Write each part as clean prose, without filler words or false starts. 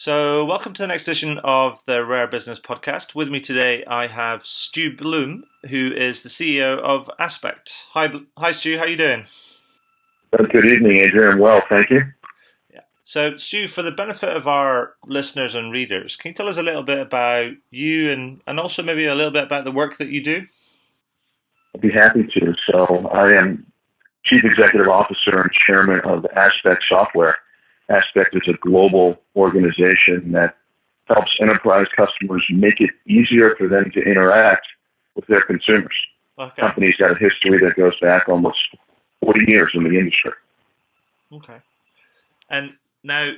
So, welcome to the next edition of the Rare Business Podcast. With me today, I have Stu Bloom, who is the CEO of Aspect. Hi, Stu. How are you doing? Good evening, Adrian. Well, thank you. Yeah. So, Stu, for the benefit of our listeners and readers, can you tell us a little bit about you and also maybe a little bit about the work that you do? I'd be happy to. So I am Chief Executive Officer and Chairman of Aspect Software. Aspect is a global organization that helps enterprise customers make it easier for them to interact with their consumers. Okay. The company's got a history that goes back almost 40 years in the industry. Okay. And now,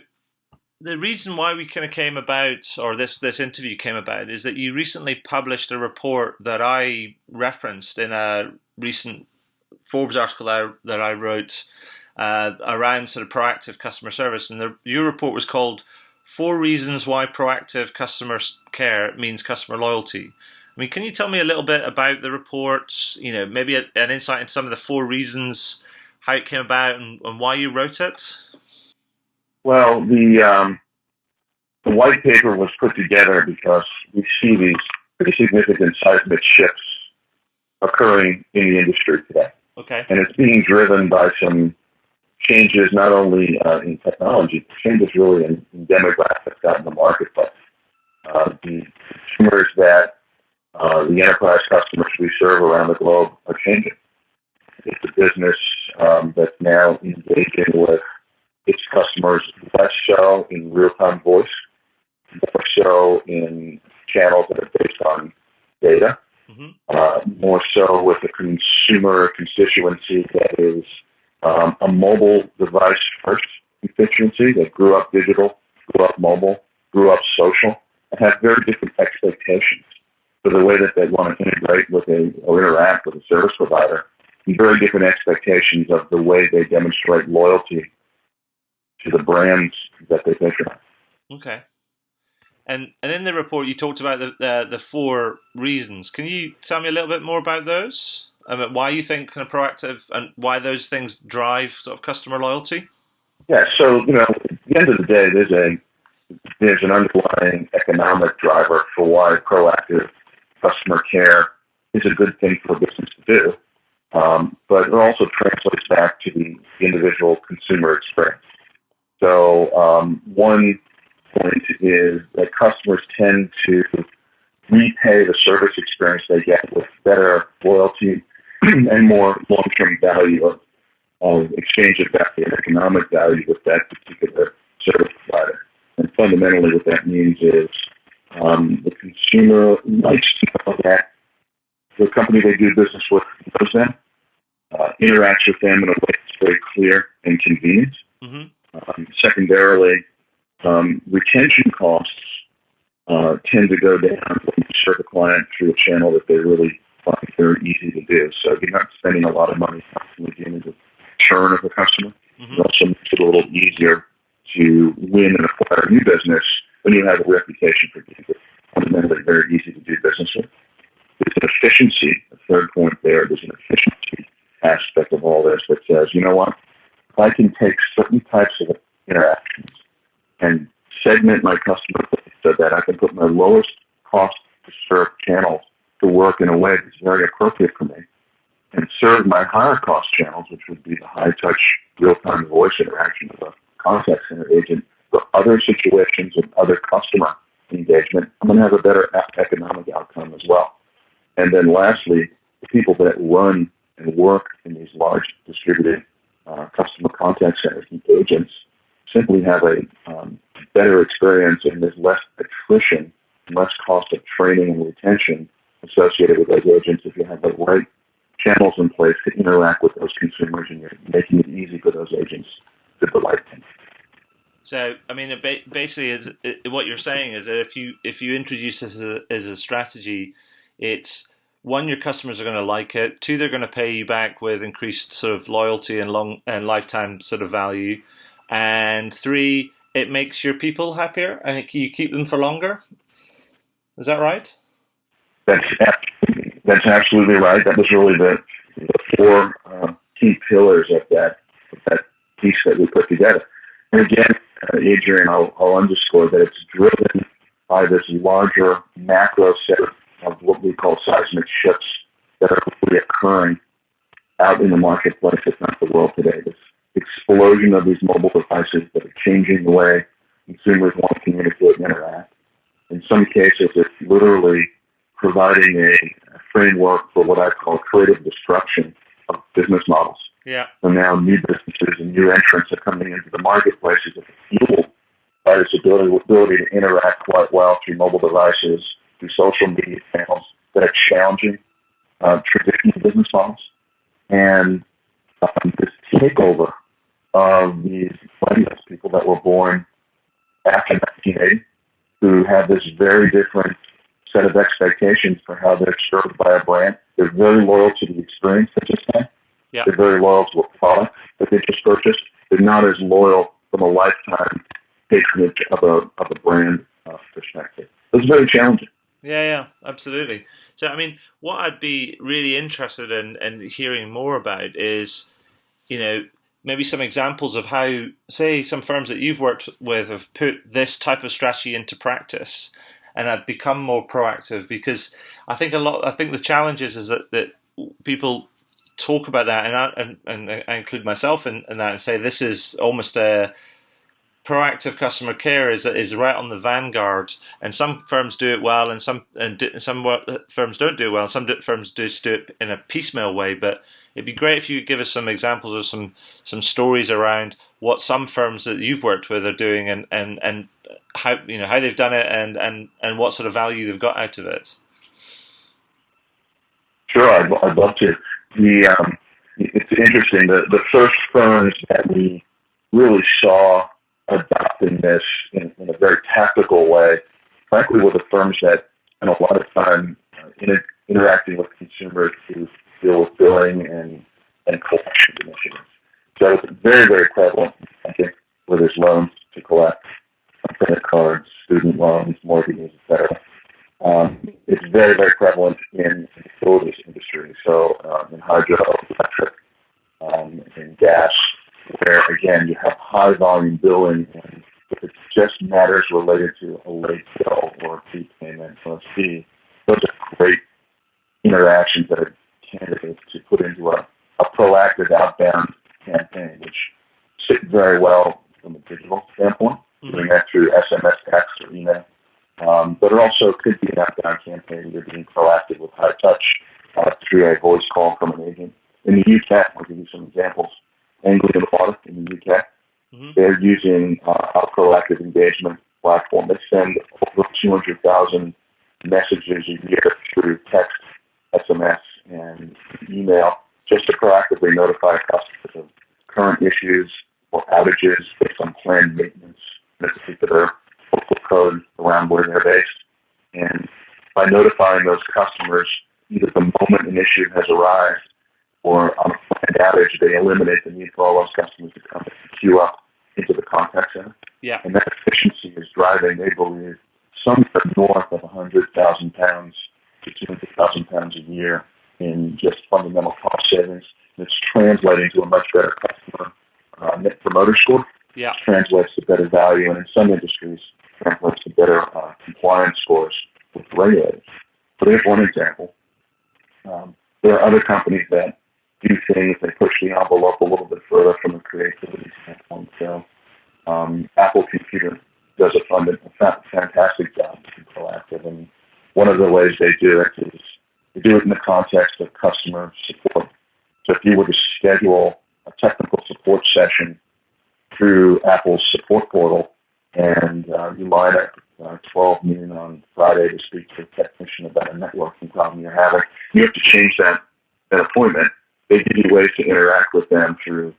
the reason why we kind of came about, or this interview came about, is that you recently published a report that I referenced in a recent Forbes article that I wrote around sort of proactive customer service. And your report was called Four Reasons Why Proactive Customer Care Means Customer Loyalty. I mean, can you tell me a little bit about the report, maybe an insight into some of the four reasons, how it came about and why you wrote it? Well, the white paper was put together because we see these pretty significant seismic shifts occurring in the industry today. Okay. And it's being driven by some changes not only in technology, but changes really in demographics out in the marketplace. The consumers that the enterprise customers we serve around the globe are changing. It's a business that's now engaging with its customers less so in real-time voice, more so in channels that are based on data, more so with a consumer constituency that is a mobile device first constituency that grew up digital, grew up mobile, grew up social, and have very different expectations for the way that they want to integrate with or interact with a service provider, and very different expectations of the way they demonstrate loyalty to the brands that they patronize. Okay. And in the report, you talked about the four reasons. Can you tell me a little bit more about those? Why you think kind of proactive and why those things drive sort of customer loyalty? Yeah, so, at the end of the day, there's an underlying economic driver for why proactive customer care is a good thing for a business to do. But it also translates back to the individual consumer experience. So one point is that customers tend to repay the service experience they get with better loyalty and more long-term value of exchange of value and economic value with that particular service provider. And fundamentally what that means is the consumer likes to know that the company they do business with knows them, interacts with them in a way that's very clear and convenient. Secondarily, retention costs tend to go down when you serve a client through a channel that they really find very easy to do. So you're not spending a lot of money constantly dealing with churn of the customer. It also makes it a little easier to win and acquire new business when you have a reputation for being fundamentally very easy to do business with. There's an efficiency, the third point there's an efficiency aspect of all this that says, you know what, if I can take certain types of interactions and segment my customer base so that I can put my lowest cost to serve channels to work in a way that's very appropriate for me and serve my higher cost channels, which would be the high touch real-time voice interaction of a contact center agent for other situations and other customer engagement, I'm going to have a better economic outcome as well. And then lastly, the people that run and work in these large distributed customer contact centers and agents simply have a better experience, and there's less attrition, less cost of training and retention associated with those agents if you have the right channels in place to interact with those consumers and you're making it easy for those agents to delight them. So, I mean, basically, what you're saying is that if you introduce this as a strategy, it's one, your customers are going to like it. Two, they're going to pay you back with increased sort of loyalty and lifetime sort of value. And three, it makes your people happier and you keep them for longer. Is that right? That's absolutely right. That was really the four key pillars of that piece that we put together. And again, Adrian, I'll underscore that it's driven by this larger macro set of what we call seismic shifts that are really occurring out in the marketplace, if not the world today. This explosion of these mobile devices that are changing the way consumers want to communicate and interact. In some cases, it's literally providing a framework for what I call creative destruction of business models. Yeah. So now new businesses and new entrants are coming into the marketplaces that are fueled by this ability to interact quite well through mobile devices, through social media channels that are challenging traditional business models. And this takeover of these millennials, people that were born after 1980, who have this very different set of expectations for how they're served by a brand. They're very loyal to the experience they just had. Yeah. They're very loyal to a product that they just purchased. They're not as loyal from a lifetime patronage of a brand perspective. It's very challenging. Yeah, absolutely. So, I mean, what I'd be really interested in hearing more about is, maybe some examples of how, say, some firms that you've worked with have put this type of strategy into practice and have become more proactive. Because I think the challenge is that people talk about that, and I include myself in that, and say this is almost a proactive customer care is right on the vanguard, and some firms do it well, and some firms don't do it well. Some firms just do it in a piecemeal way. But it'd be great if you could give us some examples of some stories around what some firms that you've worked with are doing, and how how they've done it, and what sort of value they've got out of it. Sure, I'd love to. It's interesting. The first firms that we really saw adopting this in a very tactical way, frankly, were the firms that spent a lot of time interacting with consumers to deal with billing and collection initiatives. So it's very, very prevalent, I think, where there's loans to collect, credit cards, student loans, mortgages, etc. It's very, very prevalent in the utilities industry, so in hydro, electric, and gas, where, again, you have high volume billing, and if it just matters related to a late bill or a prepayment or a fee, those are great interactions that are candidates to put into a proactive outbound campaign, which sit very well from a digital standpoint, doing that through SMS, text, or email. But it also could be an outbound campaign. You're being proactive with high touch through a voice call from an agent. In the UK, I'll give you some examples. Anglian Water in the UK, they're using our proactive engagement platform. They send over 200,000 messages a year through text, SMS, and email just to proactively notify customers of current issues or outages based on planned maintenance in a particular local code around where they're based. And by notifying those customers, either the moment an issue has arrived or on a planned outage, they eliminate the need for all those customers to come and queue up into the contact center. Yeah. And that efficiency is driving, they believe, somewhere north of £100,000 to £200,000 a year in just fundamental cost savings. And it's translating to a much better customer net promoter score. Yeah. Translates to better value, and in some industries, translates to better compliance scores with regulators. So there's one example. There are other companies that do things, they push the envelope a little bit further from a creativity standpoint. So Apple Computer does a fantastic job to be proactive, and one of the ways they do it is they do it in the context of customer support. So if you were to schedule a technical support session through Apple's support portal, and you line up 12 noon on Friday to speak to a technician about a networking problem you're having, you have to change that appointment. They give you ways to interact with them through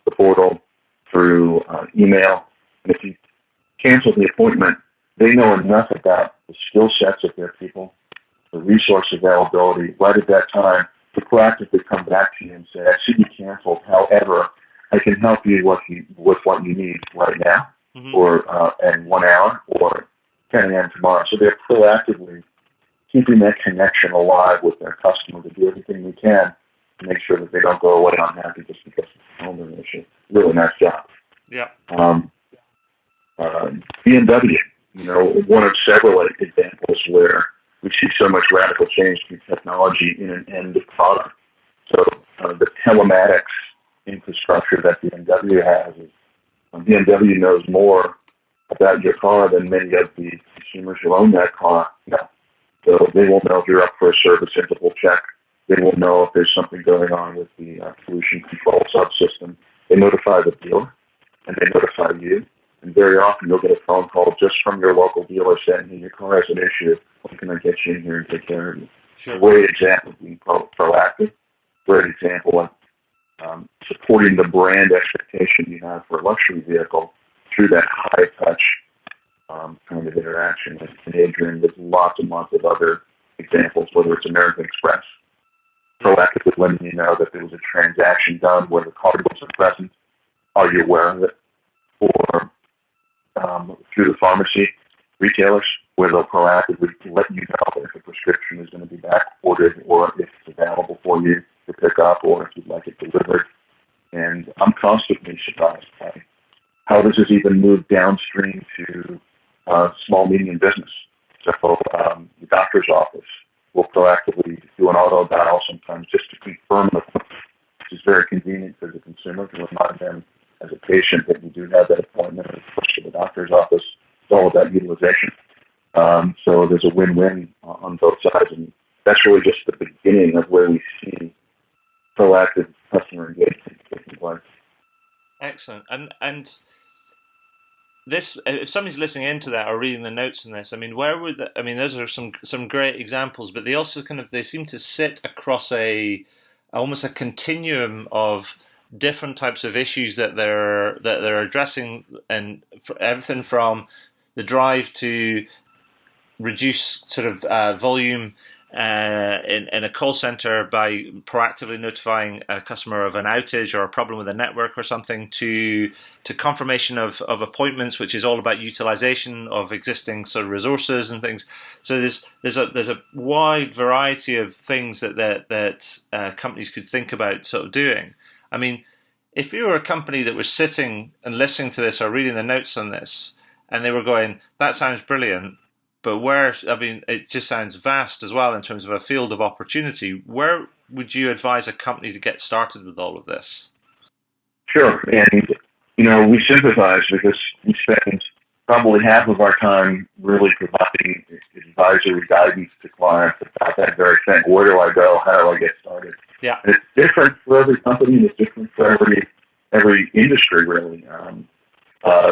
the portal, through email. And if you cancel the appointment, they know enough about the skill sets of their people, the resource availability right at that time to proactively come back to you and say, I see you canceled. However, I can help you with what you need right now, or in 1 hour, or 10 a.m. tomorrow. So they're proactively keeping that connection alive with their customer to do everything we can to make sure that they don't go away unhappy just because it's a phone issue. Really nice job. Yeah. BMW, one of several examples where we see so much radical change through technology in an end product. So the telematics infrastructure that BMW has is BMW knows more about your car than many of the consumers who own that car know. So they will know if you're up for a service interval check. They will know if there's something going on with the pollution control subsystem. They notify the dealer, and they notify you. And very often you'll get a phone call just from your local dealer saying, hey, your car has an issue. When can I get you in here and take care of you? Sure. Great example of being proactive. Great example of supporting the brand expectation you have for a luxury vehicle through that high-touch kind of interaction. And Adrian, there's lots and lots of other examples, whether it's American Express, proactively letting you know that there was a transaction done where the card wasn't present. Are you aware of it? Or through the pharmacy retailers, where they'll proactively let you know if a prescription is going to be back ordered or if it's available for you to pick up or if you'd like it delivered. And I'm constantly surprised by how this has even moved downstream to small, medium business. So the doctor's office will proactively do an auto dial sometimes just to confirm an appointment, which is very convenient for the consumer to remind them as a patient that you do have that appointment and push to the doctor's office. It's all about utilization. So there's a win-win on both sides, and that's really just the beginning of where we see proactive customer engagement taking place. Excellent. And this, if somebody's listening into that or reading the notes on this, I mean, those are some great examples, but they also they seem to sit across almost a continuum of different types of issues that they're addressing, and everything from the drive to reduce sort of volume in a call center by proactively notifying a customer of an outage or a problem with a network or something, to confirmation of appointments, which is all about utilization of existing sort of resources and things. So there's a wide variety of things that companies could think about sort of doing. I mean, if you were a company that was sitting and listening to this or reading the notes on this, and they were going, that sounds brilliant, but it just sounds vast as well in terms of a field of opportunity. Where would you advise a company to get started with all of this? Sure. And, we sympathize because we spend probably half of our time really providing advisory guidance to clients about that very thing. Where do I go? How do I get started? Yeah. And it's different for every company, and it's different for every industry, really.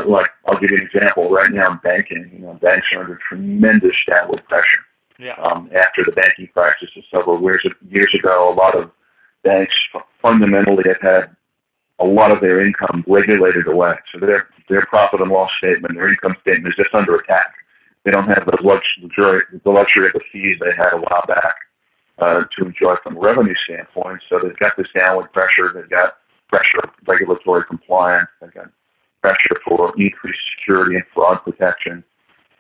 Like, I'll give you an example. Right now in banking, banks are under tremendous downward pressure. Yeah. After the banking crisis of several years ago, a lot of banks fundamentally have had a lot of their income regulated away. So their profit and loss statement, their income statement is just under attack. They don't have the luxury of the fees they had a while back to enjoy from a revenue standpoint. So they've got this downward pressure. They've got pressure of regulatory compliance. They've got pressure for increased security and fraud protection.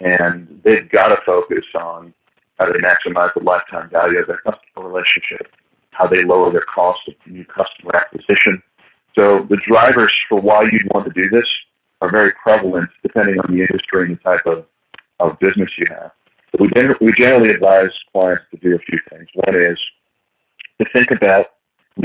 And they've got to focus on how they maximize the lifetime value of their customer relationship, how they lower their cost of new customer acquisition. So the drivers for why you'd want to do this are very prevalent depending on the industry and the type of business you have. But we generally advise clients to do a few things. One is to think about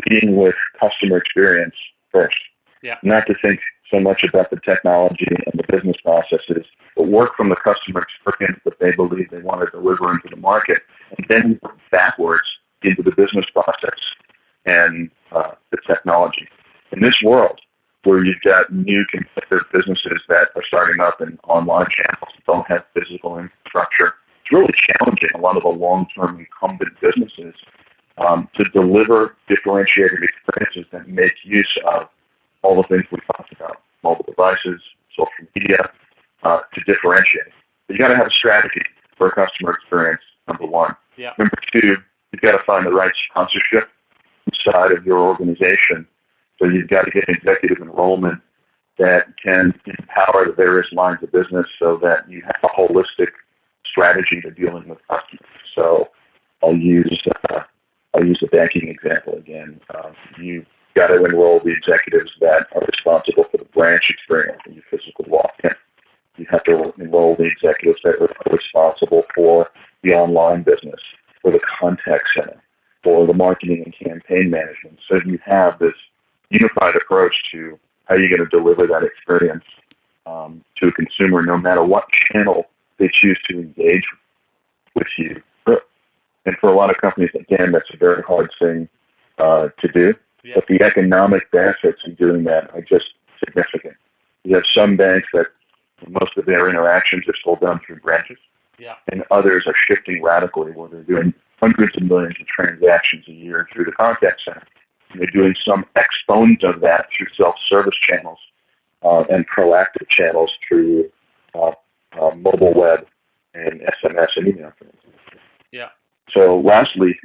leading with customer experience first. Yeah. Not to think so much about the technology and the business processes, but work from the customer experience that they believe they want to deliver into the market, and then work backwards into the business process and the technology. In this world, where you've got new competitive businesses that are starting up in online channels that don't have physical infrastructure, it's really challenging a lot of the long-term incumbent businesses to deliver differentiated experiences that make use of all the things we talked about, mobile devices, social media, to differentiate. But you got to have a strategy for a customer experience, number one. Yeah. Number two, you've got to find the right sponsorship inside of your organization. So you've got to get executive enrollment that can empower the various lines of business so that you have a holistic strategy to dealing with customers. So I'll use the banking example again. You've got to enroll the executives that are responsible for the branch experience when you physically walk in. have to enroll the executives that are responsible for the online business, or the contact center, or the marketing and campaign management. So you have this unified approach to how you're going to deliver that experience to a consumer, no matter what channel they choose to engage with you. And for a lot of companies, again, that's a very hard thing to do. Yeah. But the economic benefits in doing that are just significant. You have some banks that most of their interactions are still done through branches, yeah, and others are shifting radically where they're doing hundreds of millions of transactions a year through the contact center. And they're doing some exponent of that through self-service channels and proactive channels through mobile web and SMS and email. Yeah. So lastly,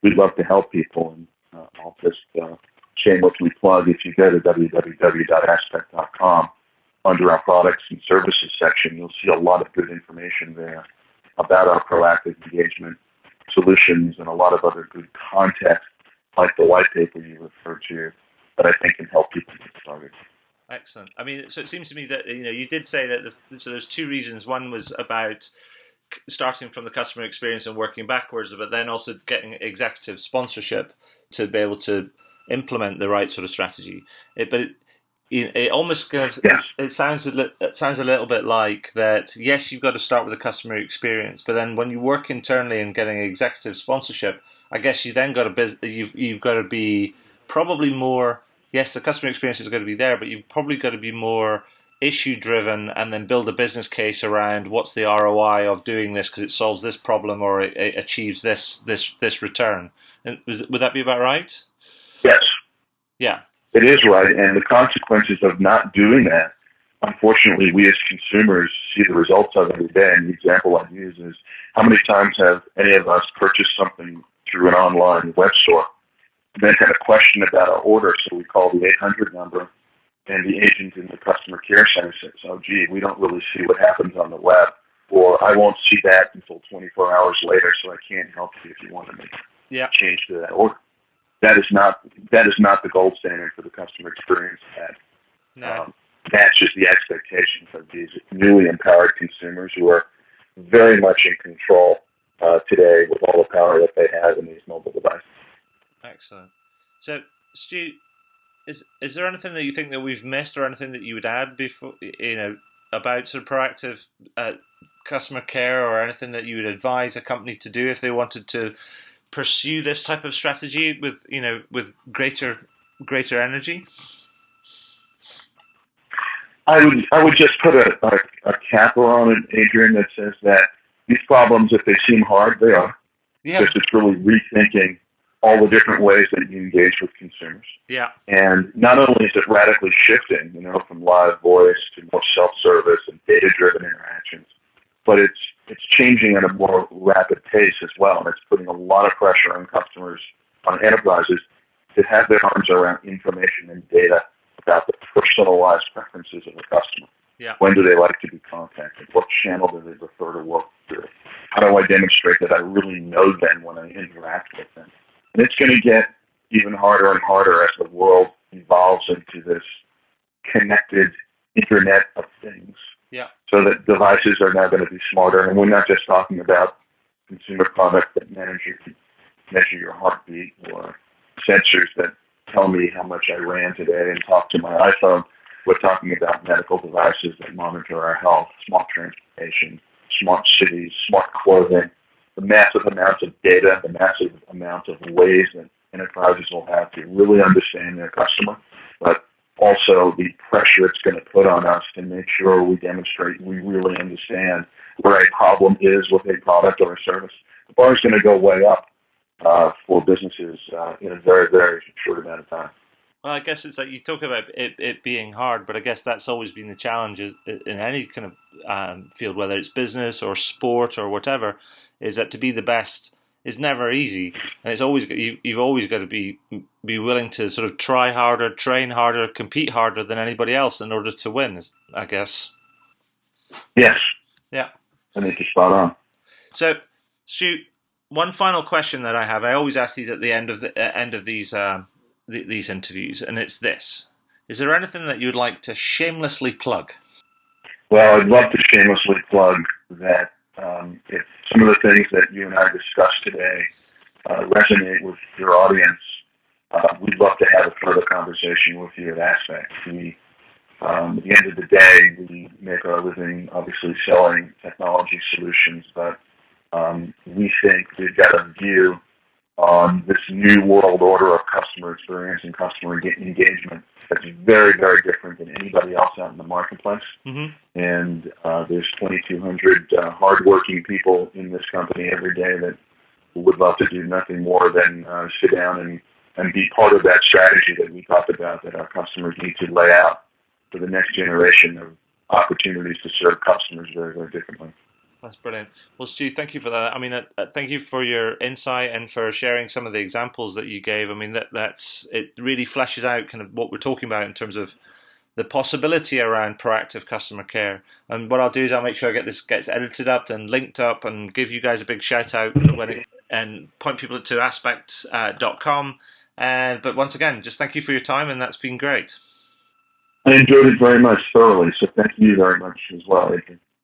we'd love to help people, and I'll just shamelessly plug, if you go to www.aspect.com, under our products and services section, you'll see a lot of good information there about our proactive engagement solutions and a lot of other good context, like the white paper you referred to, that I think can help people get started. Excellent. I mean, so it seems to me that you did say that. So there's two reasons. One was about starting from the customer experience and working backwards, but then also getting executive sponsorship to be able to implement the right sort of strategy. It almost gives, yes. It sounds a little bit like that. Yes, you've got to start with the customer experience, but then when you work internally and getting executive sponsorship, I guess you then got to you've got to be probably more. Yes, the customer experience is going to be there, but you've probably got to be more issue driven, and then build a business case around what's the ROI of doing this because it solves this problem or it achieves this return. And would that be about right? Yes. Yeah. It is right, and the consequences of not doing that, unfortunately, we as consumers see the results of every day. And the example I use is, how many times have any of us purchased something through an online web store, then had a question about our order, so we call the 800 number, and the agent in the customer care center says, oh, gee, we don't really see what happens on the web, or I won't see that until 24 hours later, so I can't help you if you want to make a change to that order. That is not the gold standard for the customer experience. No. Matches the expectations of these newly empowered consumers who are very much in control today with all the power that they have in these mobile devices. Excellent. So, Stu, is there anything that you think that we've missed, or anything that you would add before about sort of proactive customer care, or anything that you would advise a company to do if they wanted to pursue this type of strategy with greater energy? I would just put a capper on it, Adrian, that says that these problems, if they seem hard, they are. Yeah. Because it's really rethinking all the different ways that you engage with consumers. Yeah. And not only is it radically shifting, from live voice to more self-service and data-driven interactions, but it's changing at a more rapid pace as well. And it's putting a lot of pressure on customers, on enterprises, to have their arms around information and data about the personalized preferences of the customer. Yeah. When do they like to be contacted? What channel do they prefer to work through? How do I demonstrate that I really know them when I interact with them? And it's going to get even harder and harder as the world evolves into this connected Internet of Things. Yeah. So that devices are now going to be smarter, and we're not just talking about consumer products that measure your heartbeat, or sensors that tell me how much I ran today and talk to my iPhone. We're talking about medical devices that monitor our health, smart transportation, smart cities, smart clothing, the massive amounts of data, the massive amount of ways that enterprises will have to really understand their customer, but also the pressure it's going to put on us to make sure we demonstrate we really understand where a problem is with a product or a service. The bar is going to go way up for businesses in a very, very short amount of time. Well, I guess it's like you talk about it being hard, but I guess that's always been the challenge in any kind of field, whether it's business or sport or whatever, is that to be the best is never easy, and it's always you've always got to be willing to sort of try harder, train harder, compete harder than anybody else in order to win, I guess. Yes. Yeah. I think you're spot on. So, Stu, one final question that I have. I always ask these at the end of these interviews, and it's this: is there anything that you'd like to shamelessly plug? Well, I'd love to shamelessly plug that if some of the things that you and I discussed today resonate with your audience, we'd love to have a further conversation with you at Aspect. At the end of the day, we make our living obviously selling technology solutions, but we think we've got a view on this new world order of customer experience and customer engagement that's very, very different than anybody else out in the marketplace. Mm-hmm. And there's 2,200 hardworking people in this company every day that would love to do nothing more than sit down and be part of that strategy that we talked about, that our customers need to lay out for the next generation of opportunities to serve customers very, very differently. That's brilliant. Well, Stu, thank you for that. I mean, thank you for your insight and for sharing some of the examples that you gave. I mean, it really fleshes out kind of what we're talking about in terms of the possibility around proactive customer care. And what I'll do is I'll make sure this gets edited up and linked up and give you guys a big shout out and point people to aspect.com. But once again, just thank you for your time, and that's been great. I enjoyed it very much, thoroughly. So thank you very much as well, Adrian.